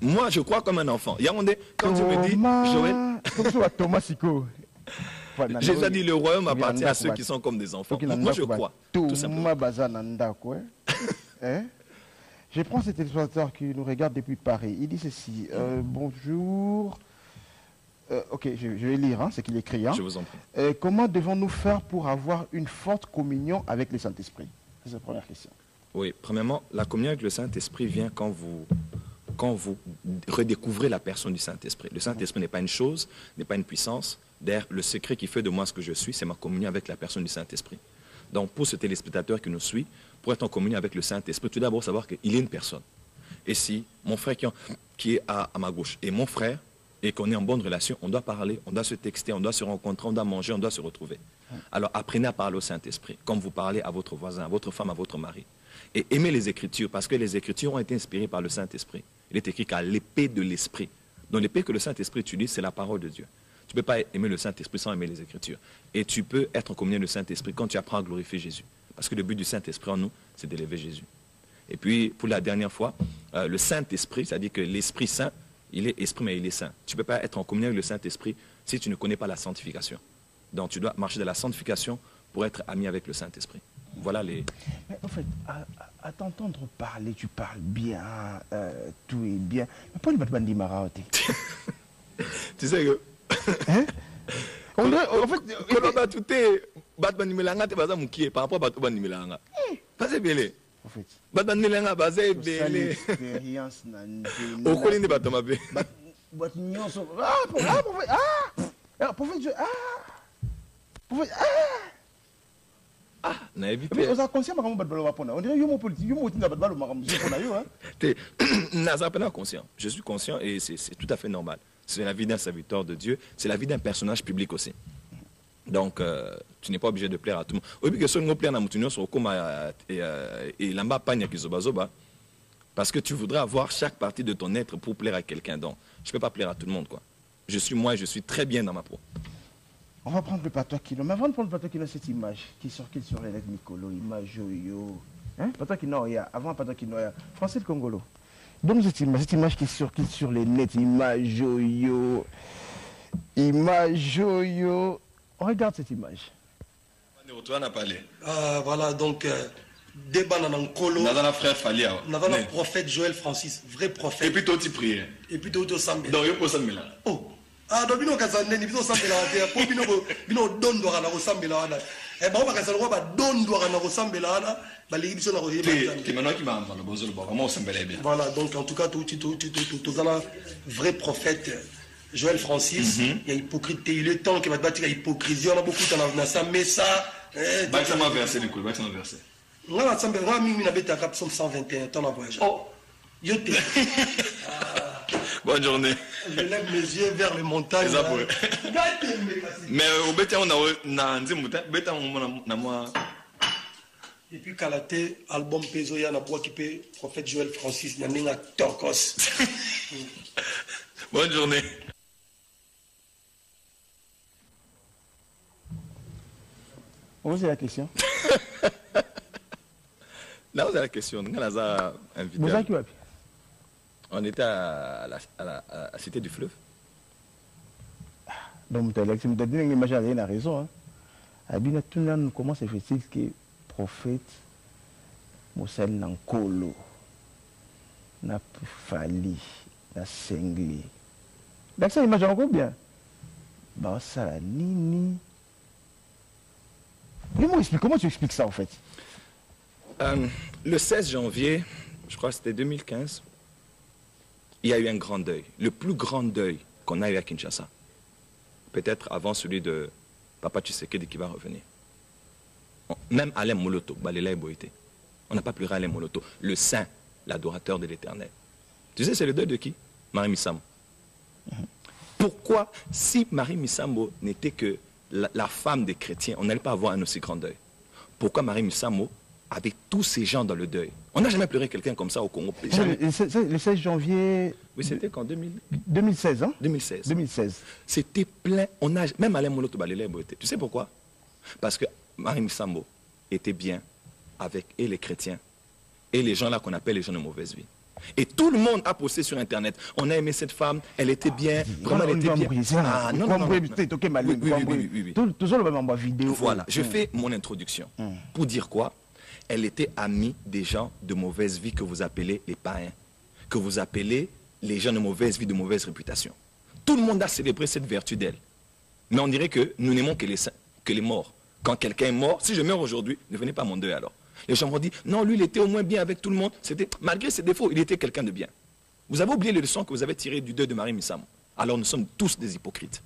Moi, je crois comme un enfant. Quand Dieu me dit, Joël, Jésus a dit, le royaume appartient à ceux qui sont comme des enfants. Moi, je crois. Tout simplement. Je prends cet illustrateur qui nous regarde depuis Paris. Il dit ceci. Bonjour. Ok, je vais lire ce qu'il écrit. Je vous en prie. Comment devons-nous faire pour avoir une forte communion avec le Saint-Esprit? C'est la première question. Oui, premièrement, la communion avec le Saint-Esprit vient quand vous redécouvrez la personne du Saint-Esprit. Le Saint-Esprit n'est pas une chose, n'est pas une puissance. D'ailleurs, le secret qui fait de moi ce que je suis, c'est ma communion avec la personne du Saint-Esprit. Donc, pour ce téléspectateur qui nous suit, pour être en communion avec le Saint-Esprit, tout d'abord savoir qu'il est une personne. Et si mon frère qui est à ma gauche est mon frère, et qu'on est en bonne relation, on doit parler, on doit se texter, on doit se rencontrer, on doit manger, on doit se retrouver. Alors, apprenez à parler au Saint-Esprit, comme vous parlez à votre voisin, à votre femme, à votre mari. Et aimez les Écritures, parce que les Écritures ont été inspirées par le Saint-Esprit. Il est écrit qu'à l'épée de l'Esprit. Donc, l'épée que le Saint-Esprit utilise, c'est la parole de Dieu. Tu ne peux pas aimer le Saint-Esprit sans aimer les Écritures. Et tu peux être en communion avec le Saint-Esprit quand tu apprends à glorifier Jésus. Parce que le but du Saint-Esprit en nous, c'est d'élever Jésus. Et puis, pour la dernière fois, le Saint-Esprit, c'est-à-dire que l'Esprit Saint, il est esprit, mais il est saint. Tu ne peux pas être en communion avec le Saint-Esprit si tu ne connais pas la sanctification. Donc, tu dois marcher dans la sanctification pour être ami avec le Saint-Esprit. Voilà les... Mais en fait, à t'entendre parler, tu parles bien, tout est bien. Mais pas le Batman d'Imara. Tu sais que... Hein? En fait, tout est Batman Milanga, tu par rapport à Batman Milanga. Pas c'est bien. En fait, Batman Milanga, basé bien. Expérience Au colline de Batman. Na évité. On a conscient que on dirait que politique, Naza pas conscient. Je suis conscient et c'est tout à fait normal. C'est la vie d'un serviteur de Dieu, c'est la vie d'un personnage public aussi. Donc, tu n'es pas obligé de plaire à tout le monde. Au lieu que ce soit plaire à Moutinho sur Okoma et Lamba Pagna qui Zoba, parce que tu voudrais avoir chaque partie de ton être pour plaire à quelqu'un. Donc, je ne peux pas plaire à tout le monde, quoi. Je suis moi et je suis très bien dans ma peau. On va prendre le Patois-Kino. Mais avant de prendre le Patois-Kino, cette image qui circule sur les lettres Nicolo, image yo. Hein? Patois-Kino, il y a avant Patois-Kino, il y a Français le Congolo. Donc cette image qui circule sur les nets, image yo. Image yo. On regarde cette image. Voilà, donc, débat dans le colo. Nous avons frère Falia. Nous avons le prophète Joël Francis, vrai prophète. Et puis toi tu pries. Et puis toi tu sambe. Donc, il faut sambe là. Oh. Ah, donc, bino kazane, bino sambe là. Pour bino don doit na sambe là. Eh ben, on va kazane roi don doit na sambe là. Bah les biso na royer. Qui maintenant qui m'a le bozo le bon. Comment on sambe là bien. Voilà, donc en tout cas tu as vrai prophète. Joël Francis, il y a hypocrite, il est temps qu'il va te battre, il y a hypocrisie, on a beaucoup de temps, mais ça... Bâtiment m'a versé, Nicole, bâtiment versé. On a ensemble, on a mis une bête à cap 121, temps à voyage. Oh, yoté. Bonne journée. Je lève mes yeux vers les montagnes. Mais au bêta, on a un zimouta, bêta, on a moi... Et puis, Kalaté, album Peso, il y a un bois qui peut, prophète Joël Francis, il y a un Torkos. Bonne journée. On va poser la question. Là, vous avez la question. Nous avons invité. On était à la Cité du Fleuve. Donc, tu as raison. Comment se fait-il que le prophète Moussel Nankolo n'a pas fallu, n'a cinglé. Donc, ça, imagine encore bien. Bah, ça, la nini. Comment tu expliques ça, en fait? Le 16 janvier, je crois que c'était 2015, il y a eu un grand deuil. Le plus grand deuil qu'on a eu à Kinshasa. Peut-être avant celui de Papa Tshisekedi qui va revenir. Même Alain Moloto, Balela et Boïté. On n'a pas pleuré Alain Moloto. Le saint, l'adorateur de l'éternel. Tu sais, c'est le deuil de qui? Marie Missambo. Pourquoi, si Marie Missambo n'était que la femme des chrétiens, on n'allait pas avoir un aussi grand deuil? Pourquoi Marie Missambo, avec tous ces gens dans le deuil? On n'a jamais pleuré quelqu'un comme ça au Congo. Le 16 janvier... Oui, c'était qu'en 2016, hein? 2016. C'était plein. On a, même Alain Moloto Balela. Tu sais pourquoi? Parce que Marie Missambo était bien avec et les chrétiens et les gens là qu'on appelle les gens de mauvaise vie. Et tout le monde a posté sur Internet. On a aimé cette femme, elle était bien. Vraiment, elle était bien. Ah, non. Voilà, je fais mon introduction. Pour dire quoi? Elle était amie des gens de mauvaise vie que vous appelez les païens, que vous appelez les gens de mauvaise vie, de mauvaise réputation. Tout le monde a célébré cette vertu d'elle. Mais on dirait que nous n'aimons que les morts. Quand quelqu'un est mort, si je meurs aujourd'hui, ne venez pas à mon deuil alors. Les gens vont dire, non, lui, il était au moins bien avec tout le monde. Malgré ses défauts, il était quelqu'un de bien. Vous avez oublié les leçons que vous avez tirées du deuil de Marie Missambo. Alors nous sommes tous des hypocrites.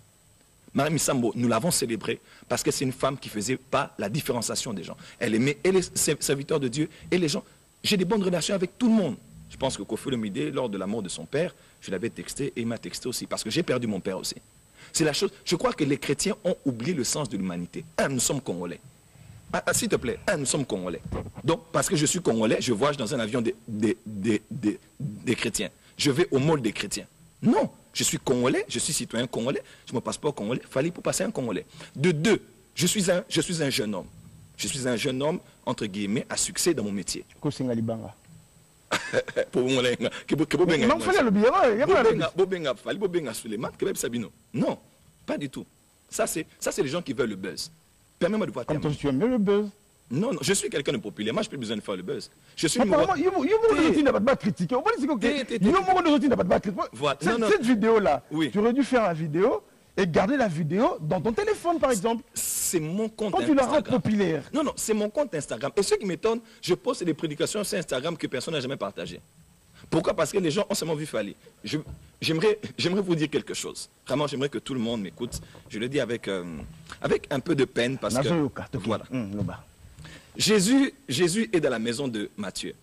Marie Missambo, nous l'avons célébrée parce que c'est une femme qui ne faisait pas la différenciation des gens. Elle aimait et les serviteurs de Dieu et les gens. J'ai des bonnes relations avec tout le monde. Je pense que Kofi Olomide, lors de la mort de son père, je l'avais texté et il m'a texté aussi parce que j'ai perdu mon père aussi. C'est la chose. Je crois que les chrétiens ont oublié le sens de l'humanité. Nous sommes Congolais. S'il te plaît, nous sommes Congolais. Donc, parce que je suis Congolais, je voyage dans un avion des chrétiens. Je vais au mall des chrétiens. Non, je suis Congolais, je suis citoyen congolais, je me passe pas Congolais, fallait pour passer un Congolais. De deux, je suis un jeune homme. Je suis un jeune homme, entre guillemets, à succès dans mon métier. Non, pas du tout. Ça, c'est les gens qui veulent le buzz. Permets-moi de voir. Comme toi, tu aimes le buzz. Non, je suis quelqu'un de populaire. Moi, je n'ai plus besoin de faire le buzz. Je suis Cette vidéo-là, tu aurais dû faire la vidéo et garder la vidéo dans ton téléphone, par exemple. C'est mon compte Instagram. Quand tu la rends populaire. Non, c'est mon compte Instagram. Et ce qui m'étonne, je poste des prédications sur Instagram que personne n'a jamais partagées. Pourquoi? Parce que les gens ont seulement vu Fally. J'aimerais vous dire quelque chose. Vraiment, j'aimerais que tout le monde m'écoute. Je le dis avec un peu de peine parce que... Voilà. Jésus est dans la maison de Matthieu.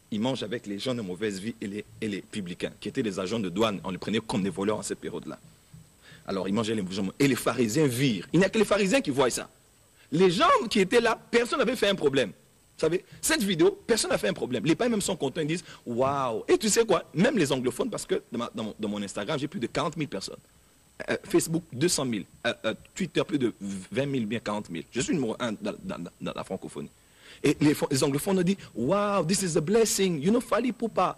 Il mange avec les gens de mauvaise vie et les publicains, qui étaient des agents de douane. On les prenait comme des voleurs en cette période-là. Alors, il mangeait les gens. Et les pharisiens virent. Il n'y a que les pharisiens qui voient ça. Les gens qui étaient là, personne n'avait fait un problème. Vous savez, cette vidéo, personne n'a fait un problème. Les païens même sont contents, ils disent « Waouh !» Et tu sais quoi? Même les anglophones, parce que dans mon Instagram, j'ai plus de 40 000 personnes. Facebook, 200 000. Twitter, plus de 20 000, bien 40 000. Je suis numéro 1 dans la francophonie. Et les anglophones ont dit « Wow, this is a blessing. You know, Fally Poupa.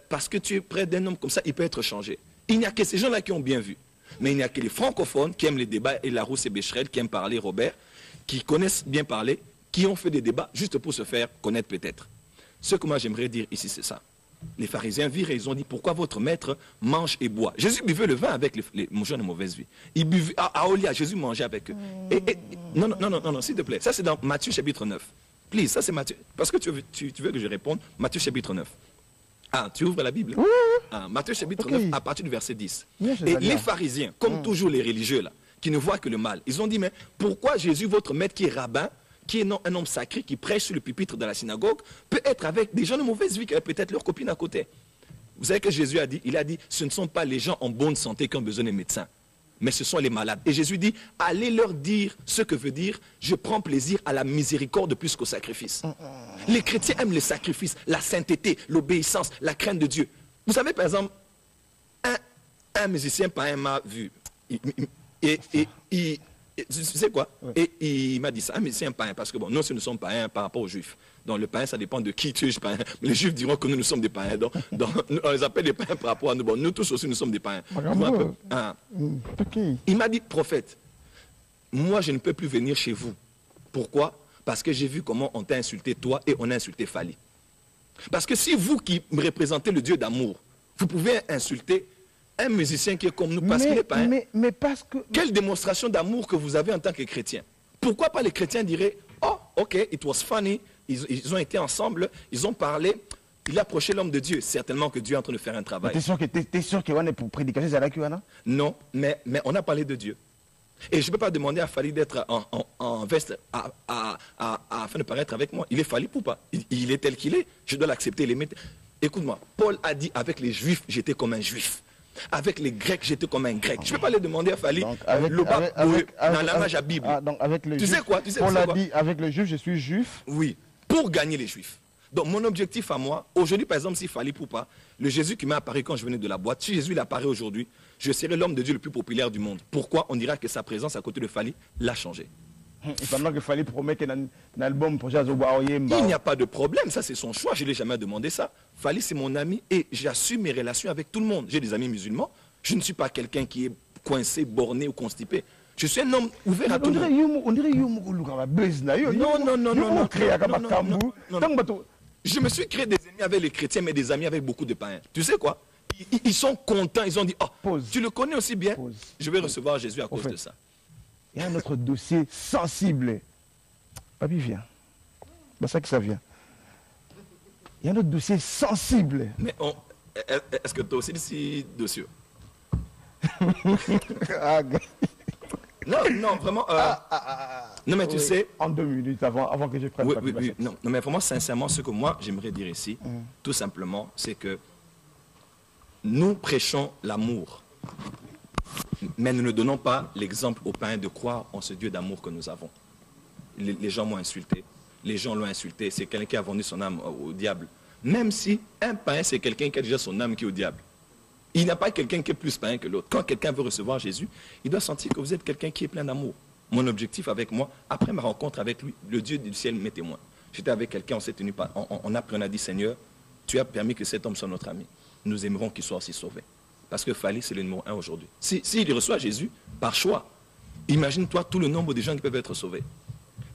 Parce que tu es près d'un homme comme ça, il peut être changé. » Il n'y a que ces gens-là qui ont bien vu. Mais il n'y a que les francophones qui aiment les débats, et Larousse et Becherel, qui aiment parler, Robert, qui connaissent bien parler, qui ont fait des débats juste pour se faire connaître peut-être. Ce que moi j'aimerais dire ici, c'est ça. Les pharisiens virent et ils ont dit, pourquoi votre maître mange et boit? Jésus buvait le vin avec les gens de mauvaise vie. Il buvait, à Olia, Jésus mangeait avec eux. Non, s'il te plaît. Ça c'est dans Matthieu chapitre 9. Please, ça c'est Matthieu. Parce que tu veux que je réponde, Matthieu chapitre 9. Ah, tu ouvres la Bible? Oui. Matthieu chapitre 9, à partir du verset 10. Et les pharisiens, comme toujours les religieux là, qui ne voient que le mal, ils ont dit, mais pourquoi Jésus, votre maître qui est rabbin, qui est un homme sacré, qui prêche sur le pupitre de la synagogue, peut être avec des gens de mauvaise vie qui avaient peut-être leur copine à côté? Vous savez que Jésus a dit, il a dit, ce ne sont pas les gens en bonne santé qui ont besoin des médecins, mais ce sont les malades. Et Jésus dit, allez leur dire ce que veut dire, je prends plaisir à la miséricorde plus qu'au sacrifice. Les chrétiens aiment le sacrifice, la sainteté, l'obéissance, la crainte de Dieu. Vous savez, par exemple, un musicien païen m'a vu, et tu sais quoi? Et il m'a dit ça, mais c'est un païen, parce que bon, nous aussi nous sommes païens par rapport aux juifs. Donc le païen, ça dépend de qui tu es païen. Les juifs diront que nous sommes des païens. Donc on les appelle des païens par rapport à nous. Bon, nous tous aussi nous sommes des païens. Il m'a dit, prophète, moi je ne peux plus venir chez vous. Pourquoi? Parce que j'ai vu comment on t'a insulté toi et on a insulté Fally. Parce que si vous qui me représentez le Dieu d'amour, vous pouvez insulter un musicien qui est comme nous parce qu'il est païen. Mais parce que... Quelle démonstration d'amour que vous avez en tant que chrétien? Pourquoi pas les chrétiens diraient, oh, ok, it was funny, ils ont été ensemble, ils ont parlé, il a approché l'homme de Dieu. Certainement que Dieu est en train de faire un travail. T'es sûr que est pour prédication, c'est là qu'il y en a? Non, mais on a parlé de Dieu. Et je ne peux pas demander à Fally d'être en veste afin de paraître avec moi. Il est Fally ou pas? Il est tel qu'il est. Je dois l'accepter, l'aimer. Écoute-moi, Paul a dit, avec les Juifs, j'étais comme un Juif. Avec les Grecs, j'étais comme un Grec. Je ne peux pas les demander à Fally. Dans la Bible. Tu sais quoi? Paul a dit, avec les Juifs, je suis Juif. Oui, pour gagner les Juifs. Donc mon objectif à moi, aujourd'hui par exemple, si Fally Poupa, le Jésus qui m'est apparu quand je venais de la boîte, si Jésus il apparaît aujourd'hui, je serai l'homme de Dieu le plus populaire du monde. Pourquoi? On dira que sa présence à côté de Fally l'a changé. Et pendant que Fally promet qu'un album projet il n'y a pas de problème, ça c'est son choix, je ne l'ai jamais demandé ça. Fally c'est mon ami et j'assume mes relations avec tout le monde. J'ai des amis musulmans, je ne suis pas quelqu'un qui est coincé, borné ou constipé. Je suis un homme ouvert à tout le monde. On dirait non. Je me suis créé des ennemis avec les chrétiens, mais des amis avec beaucoup de païens. Tu sais quoi? Ils sont contents, ils ont dit, oh, tu le connais aussi bien, je vais recevoir Jésus à cause de ça. Il y a un autre dossier sensible. Papi, viens. C'est ça que ça vient. Il y a un autre dossier sensible. Mais est-ce que toi aussi, c'est dossier? Non, vraiment. Non, mais tu sais. En 2 minutes avant que je prenne oui. Non, mais vraiment, sincèrement, ce que moi, j'aimerais dire ici, tout simplement, c'est que nous prêchons l'amour. Mais nous ne donnons pas l'exemple aux païens de croire en ce Dieu d'amour que nous avons. Les gens m'ont insulté. Les gens l'ont insulté. C'est quelqu'un qui a vendu son âme au diable. Même si un païen, c'est quelqu'un qui a déjà son âme qui est au diable. Il n'y a pas quelqu'un qui est plus païen que l'autre. Quand quelqu'un veut recevoir Jésus, il doit sentir que vous êtes quelqu'un qui est plein d'amour. Mon objectif avec moi, après ma rencontre avec lui, le Dieu du ciel m'est témoin. J'étais avec quelqu'un, on s'est tenu, on a dit, Seigneur, tu as permis que cet homme soit notre ami. Nous aimerons qu'il soit aussi sauvé. Parce que Fally, c'est le numéro 1 aujourd'hui. S'il reçoit Jésus, par choix, imagine-toi tout le nombre de gens qui peuvent être sauvés.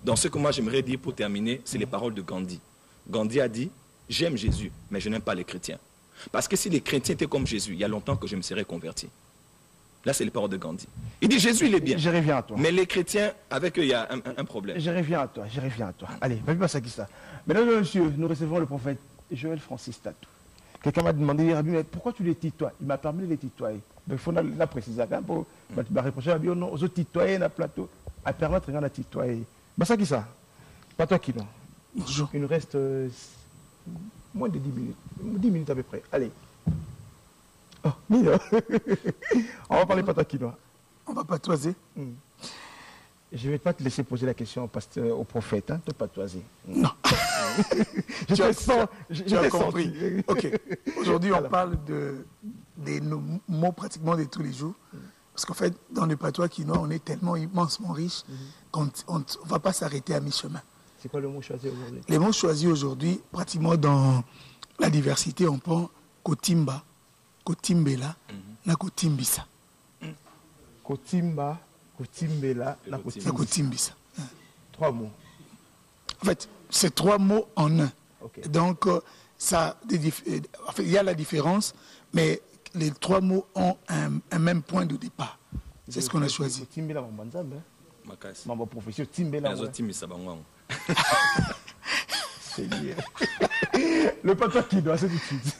Dans ce que moi j'aimerais dire pour terminer, c'est les paroles de Gandhi. Gandhi a dit, j'aime Jésus, mais je n'aime pas les chrétiens. Parce que si les chrétiens étaient comme Jésus, il y a longtemps que je me serais converti. Là, c'est les paroles de Gandhi. Il dit, Jésus, il est bien. Je reviens à toi. Mais les chrétiens, avec eux, il y a un problème. Je reviens à toi. Allez, vas-y, passe à qui ça. Mesdames et messieurs, nous recevons le prophète Joël Francis Tatou. Quelqu'un m'a demandé, mais pourquoi tu les tutoies? Il m'a permis de les tutoyer. Il faut la préciser. Pour reprocher à non, aux autres tutoyer dans le plateau, à permettre de tutoyer. Bah ça qui ça? Pas toi qui non. Bonjour. Il nous reste moins de 10 minutes. 10 minutes à peu près. Allez. Oh, mignon. On va parler pas toi qui non. On va patoiser. Je ne vais pas te laisser poser la question au prophète, hein, de patoiser. Non. Tu as compris. Ok. Aujourd'hui, on parle des mots pratiquement de tous les jours. Parce qu'en fait, dans le patois quinois, on est tellement immensement riche qu'on ne va pas s'arrêter à mi-chemin. C'est quoi le mot choisi aujourd'hui? Les mots choisis aujourd'hui, pratiquement dans la diversité, on prend Kotimba, Kotimbela, na Kotimbisa. Kotimba, Kotimbela, na Kotimbisa. 3 mots. En fait, c'est 3 mots en un. Okay. Donc, il y a la différence, mais les 3 mots ont un même point de départ. C'est ce qu'on a choisi. Le patois qui doit, c'est tout de suite.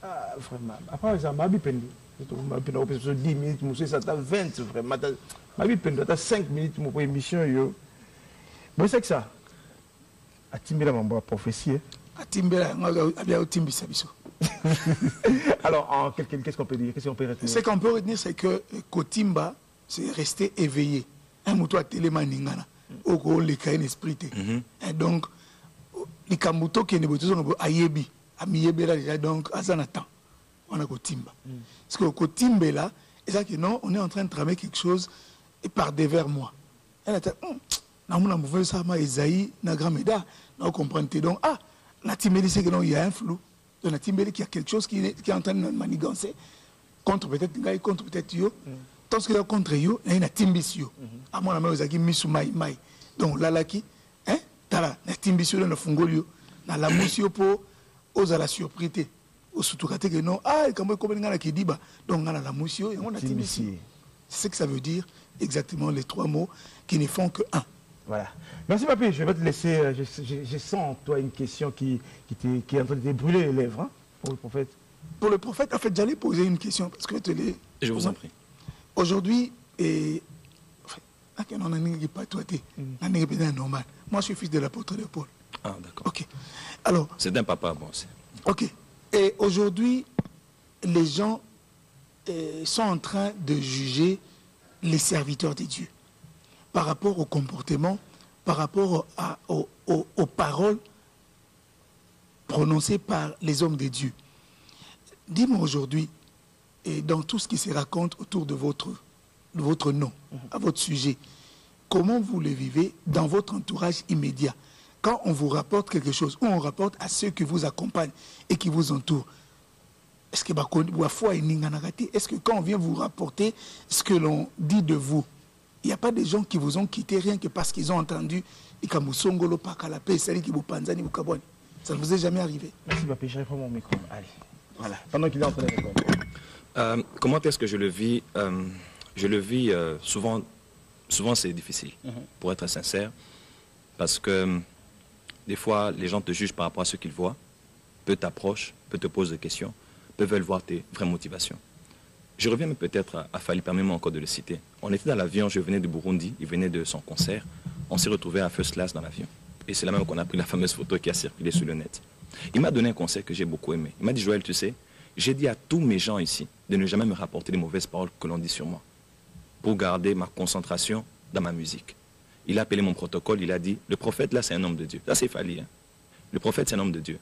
Ah, vraiment. Après, ça m'a bien 10 minutes, ça t'a 20, vraiment. Ma vie peine, t'as 5 minutes pour émission. Mais c'est que ça. A Timbela, mon prophétie. A Timbela, on a Timbisa. Alors, qu'est-ce qu'on peut dire? Qu'est-ce qu'on peut retenir? Ce qu'on peut retenir, c'est que Kotimba, c'est rester éveillé. Un mouton à télémaningana. Au gros, les cas esprit. Et donc, les kamuto qui ne sont pas ayebi. A miyebela déjà, donc, à Zanatan. On a Kotimba. Parce que Kotimbela Et ça que non, on est en train de tramer quelque chose et par devers moi. Elle a dit, non, ça m'a Esaïe, na grand méda, non, comprenez donc, ah, la Timbeli, c'est que non, il y a un flou. Donc, la Timbeli, qu'il y a quelque chose qui est en train de manigancer, contre peut-être Ngaï, contre peut-être Yo. Tant que contre Yo, il y a une Timbisi Yo. À moi, la main, Ozaki, Missou Mai. Donc, là, qui, hein, Tala, la Timbisi Yo, dans le Fungolio, dans la Moussio, pour, aux à la surprise. Au surtout que non, ah, comme on a qui dit, donc, on a la Moussio, et on a Timbisi. C'est ce que ça veut dire, exactement, les trois mots qui ne font que un. Voilà. Merci Papi, je vais te laisser, je sens en toi une question qui est en train de te brûler les lèvres, hein, pour le prophète. Pour le prophète, en fait, j'allais poser une question, parce que je vous en prie. Aujourd'hui, normal. Moi, je suis fils de l'apôtre de Paul. Ah, d'accord. Ok. Alors. C'est un papa, bon aussi. Ok. Et aujourd'hui, les gens sont en train de juger les serviteurs de Dieu par rapport au comportement, par rapport aux paroles prononcées par les hommes de Dieu. Dis-moi aujourd'hui, et dans tout ce qui se raconte autour de votre nom, à votre sujet, comment vous le vivez dans votre entourage immédiat? Quand on vous rapporte quelque chose, ou on rapporte à ceux qui vous accompagnent et qui vous entourent, est-ce que quand on vient vous rapporter ce que l'on dit de vous, il n'y a pas des gens qui vous ont quitté rien que parce qu'ils ont entendu ça ne vous est jamais arrivé? Merci Papi, je réponds mon micro. Allez, voilà, pendant qu'il est en train de répondre. Comment est-ce que je le vis? Je le vis souvent c'est difficile, pour être sincère, parce que des fois les gens te jugent par rapport à ce qu'ils voient, peu t'approchent, peu te posent des questions, peu veulent voir tes vraies motivations. Je reviens peut-être à Fali, permets-moi encore de le citer. On était dans l'avion, je venais de Burundi, il venait de son concert. On s'est retrouvé à first class dans l'avion. Et c'est là même qu'on a pris la fameuse photo qui a circulé sur le net. Il m'a donné un conseil que j'ai beaucoup aimé. Il m'a dit, Joël, tu sais, j'ai dit à tous mes gens ici de ne jamais me rapporter les mauvaises paroles que l'on dit sur moi, pour garder ma concentration dans ma musique. Il a appelé mon protocole, il a dit, le prophète là c'est un homme de Dieu. Ça c'est Fali, hein. Le prophète c'est un homme de Dieu.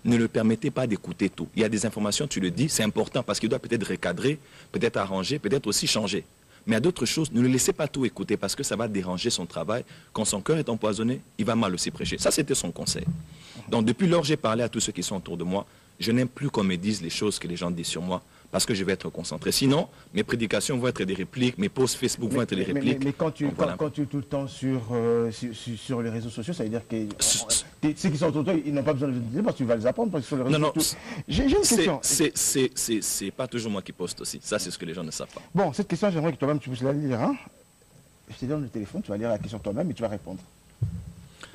Ne le permettez pas d'écouter tout. Il y a des informations, tu le dis, c'est important parce qu'il doit peut-être recadrer, peut-être arranger, peut-être aussi changer. Mais à d'autres choses, ne le laissez pas tout écouter parce que ça va déranger son travail. Quand son cœur est empoisonné, il va mal aussi prêcher. Ça, c'était son conseil. Donc depuis lors, j'ai parlé à tous ceux qui sont autour de moi. Je n'aime plus qu'on me dise les choses que les gens disent sur moi parce que je vais être concentré. Sinon, mes prédications vont être des répliques, mes posts Facebook vont être des répliques. Mais quand tu es tout le temps sur les réseaux sociaux, ça veut dire que ceux qui sont autour de toi, ils n'ont pas besoin de le dire parce que tu vas les apprendre parce que sur les réseaux sociaux. J'ai une question. C'est pas toujours moi qui poste aussi. Ça, c'est ce que les gens ne savent pas. Bon, cette question, j'aimerais que toi-même tu puisses la lire. Hein? Je te donne le téléphone, tu vas lire la question toi-même et tu vas répondre.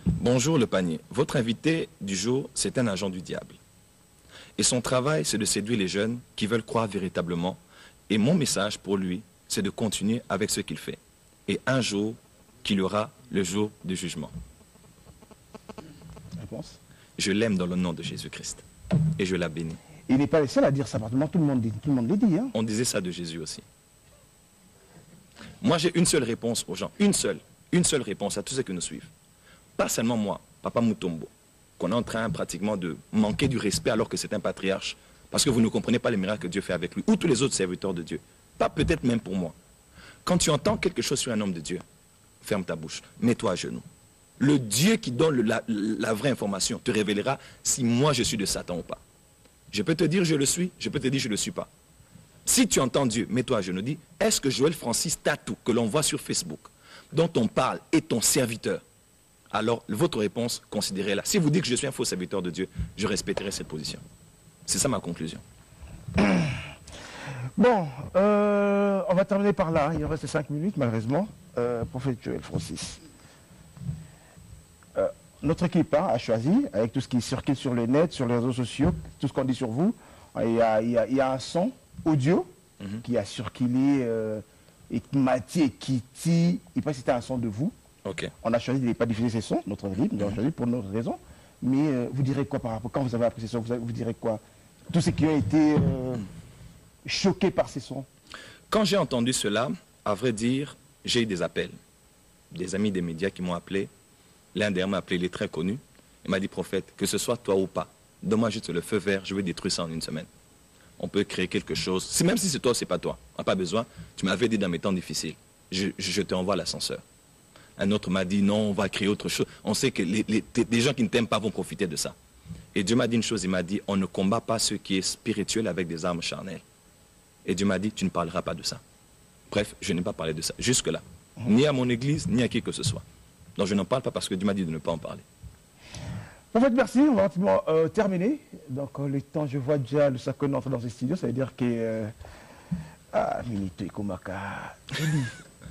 Bonjour le panier. Votre invité du jour, c'est un agent du diable. Et son travail, c'est de séduire les jeunes qui veulent croire véritablement. Et mon message pour lui, c'est de continuer avec ce qu'il fait. Et un jour, qu'il aura le jour du jugement. Réponse? Je l'aime dans le nom de Jésus-Christ. Et je la bénis. Il n'est pas le seul à dire ça, apparemment tout le monde le dit. Hein? On disait ça de Jésus aussi. Moi, j'ai une seule réponse aux gens. Une seule réponse à tous ceux qui nous suivent. Pas seulement moi, Papa Mutombo, qu'on est en train pratiquement de manquer du respect alors que c'est un patriarche, parce que vous ne comprenez pas les miracles que Dieu fait avec lui, ou tous les autres serviteurs de Dieu. Pas peut-être même pour moi. Quand tu entends quelque chose sur un homme de Dieu, ferme ta bouche, mets-toi à genoux. Le Dieu qui donne la vraie information te révélera si moi je suis de Satan ou pas. Je peux te dire je le suis, je peux te dire je ne le suis pas. Si tu entends Dieu, mets-toi à genoux, dis, est-ce que Joël Francis Tatou, que l'on voit sur Facebook, dont on parle, est ton serviteur? Alors, votre réponse, considérez-la. Si vous dites que je suis un faux serviteur de Dieu, je respecterai cette position. C'est ça ma conclusion. Bon, on va terminer par là. Il reste 5 minutes, malheureusement. Prophète Joël Francis. Notre équipe a choisi, avec tout ce qui circule sur le net, sur les réseaux sociaux, tout ce qu'on dit sur vous. Il y a un son audio qui a circulé, et Mathieu et Kitty. Il paraît que c'était un son de vous. Okay. On a choisi de ne pas diffuser ces sons, notre rythme, nous avons choisi pour notre raison. Mais vous direz quoi par rapport, quand vous avez appris ces sons, vous direz quoi? Tous ceux qui ont été choqués par ces sons. Quand j'ai entendu cela, à vrai dire, j'ai eu des appels. Des amis des médias qui m'ont appelé. L'un d'eux m'a appelé, il est très connu. Il m'a dit, prophète, que ce soit toi ou pas, donne-moi juste le feu vert, je vais détruire ça en une semaine. on peut créer quelque chose. Même si c'est toi, c'est pas toi. On n'a pas besoin. Tu m'avais dit dans mes temps difficiles, je te envoie l'ascenseur. Un autre m'a dit, non, on va créer autre chose. On sait que des gens qui ne t'aiment pas vont profiter de ça. Et Dieu m'a dit une chose, il m'a dit, on ne combat pas ce qui est spirituel avec des armes charnelles. Et Dieu m'a dit, tu ne parleras pas de ça. Bref, je n'ai pas parlé de ça, jusque-là. Ni à mon église, ni à qui que ce soit. Donc je n'en parle pas parce que Dieu m'a dit de ne pas en parler. En fait, merci, on va rapidement terminer. Donc le temps, je vois déjà le Sakon entre dans ce studio, ça veut dire que... Minito Ikomaka.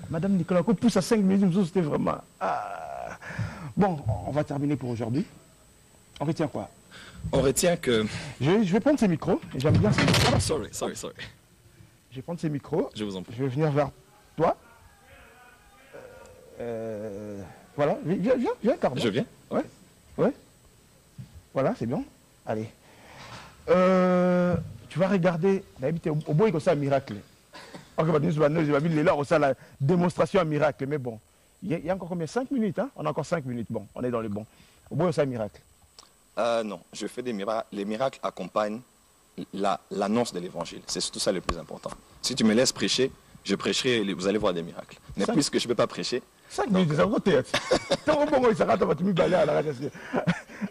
Madame Nicolas, on pousse à 5 minutes, c'était vraiment... Bon, on va terminer pour aujourd'hui. On retient quoi? On retient que... Je vais prendre ces micros. J'aime bien ces micros. Sorry. Je vais prendre ces micros. Je vous en prie. Je vais venir vers toi. Voilà, viens, Carmen. Je viens? Ouais. Voilà, c'est bien. Allez. Tu vas regarder. Au bout, il y a un miracle. On a la démonstration à miracle. Mais bon, il y a encore combien? 5 minutes, hein? On a encore 5 minutes. Bon, on est dans le bon. Au bout, il y a un miracle. Non, je fais des miracles. Les miracles accompagnent l'annonce de l'évangile. C'est surtout ça le plus important. Si tu me laisses prêcher, je prêcherai et vous allez voir des miracles. Mais puisque je ne peux pas prêcher... 5 minutes, ça va théâtre.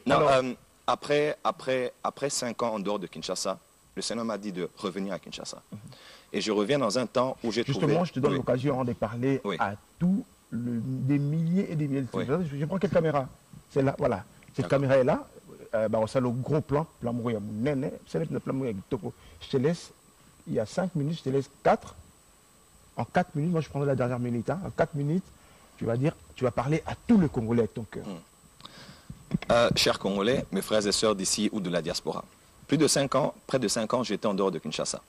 Non, après 5 ans en dehors de Kinshasa, le Seigneur m'a dit de revenir à Kinshasa. Et je reviens dans un temps où j'ai trouvé... Justement, je te donne l'occasion de parler à tous des milliers et des milliers de personnes. Je prends quelle caméra? C'est là, voilà. Cette caméra est là. C'est le gros plan. Je te laisse, il y a 5 minutes, je te laisse 4. En 4 minutes, moi je prendrai la dernière minute. Hein. En 4 minutes, tu vas parler à tous les Congolais de ton cœur. Chers Congolais, mes frères et sœurs d'ici ou de la diaspora, près de 5 ans, j'étais en dehors de Kinshasa.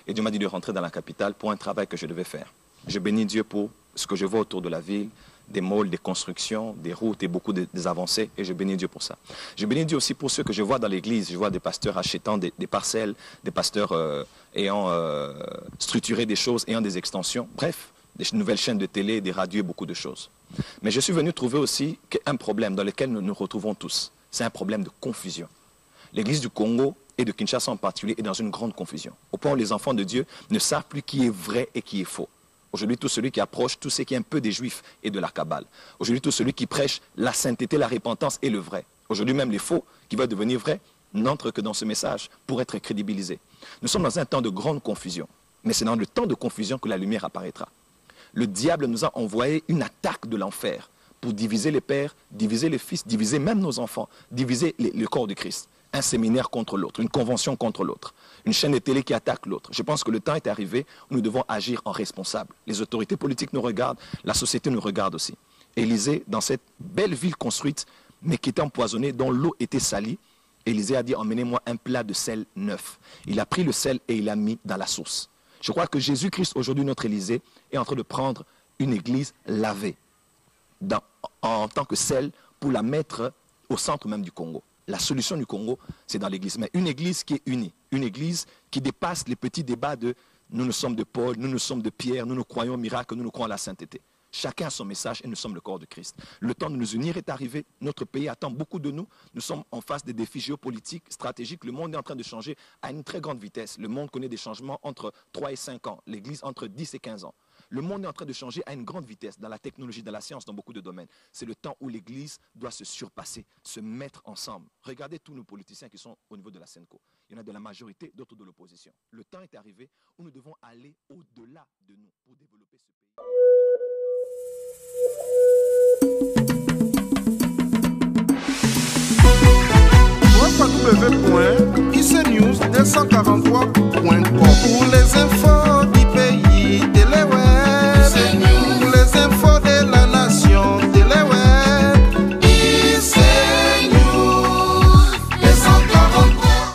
Et Dieu m'a dit de rentrer dans la capitale pour un travail que je devais faire. Je bénis Dieu pour ce que je vois autour de la ville, des malls, des constructions, des routes et beaucoup des avancées. Et je bénis Dieu pour ça. Je bénis Dieu aussi pour ce que je vois dans l'église. Je vois des pasteurs achetant des parcelles, des pasteurs ayant structuré des choses, ayant des extensions. Bref, des nouvelles chaînes de télé, des radios, beaucoup de choses. Mais je suis venu trouver aussi un problème dans lequel nous nous retrouvons tous. C'est un problème de confusion. L'église du Congo et de Kinshasa en particulier est dans une grande confusion. Au point où les enfants de Dieu ne savent plus qui est vrai et qui est faux. Aujourd'hui, tout celui qui approche, tout ce qui est un peu des Juifs et de la Kabbale. Aujourd'hui, tout celui qui prêche la sainteté, la repentance et le vrai. Aujourd'hui, même les faux qui veulent devenir vrais n'entrent que dans ce message pour être crédibilisés. Nous sommes dans un temps de grande confusion. Mais c'est dans le temps de confusion que la lumière apparaîtra. Le diable nous a envoyé une attaque de l'enfer pour diviser les pères, diviser les fils, diviser même nos enfants, diviser le corps de Christ. Un séminaire contre l'autre, une convention contre l'autre, une chaîne de télé qui attaque l'autre. Je pense que le temps est arrivé où nous devons agir en responsable. Les autorités politiques nous regardent, la société nous regarde aussi. Élysée, dans cette belle ville construite, mais qui était empoisonnée, dont l'eau était salie, Élysée a dit, emmenez-moi un plat de sel neuf. Il a pris le sel et il l'a mis dans la source. Je crois que Jésus-Christ, aujourd'hui, notre Élysée, est en train de prendre une église lavée en tant que sel pour la mettre au centre même du Congo. La solution du Congo, c'est dans l'église. Mais une église qui est unie, une église qui dépasse les petits débats de nous sommes de Paul, nous sommes de Pierre, nous croyons au miracle, nous croyons à la sainteté. Chacun a son message et nous sommes le corps de Christ. Le temps de nous unir est arrivé. Notre pays attend beaucoup de nous. Nous sommes en face des défis géopolitiques, stratégiques. Le monde est en train de changer à une très grande vitesse. Le monde connaît des changements entre 3 et 5 ans. L'Église entre 10 et 15 ans. Le monde est en train de changer à une grande vitesse dans la technologie, dans la science, dans beaucoup de domaines. C'est le temps où l'Église doit se surpasser, se mettre ensemble. Regardez tous nos politiciens qui sont au niveau de la SENCO. Il y en a de la majorité, d'autres de l'opposition. Le temps est arrivé où nous devons aller au-delà de nous pour développer ce pays. www.icenews243.com pour les infos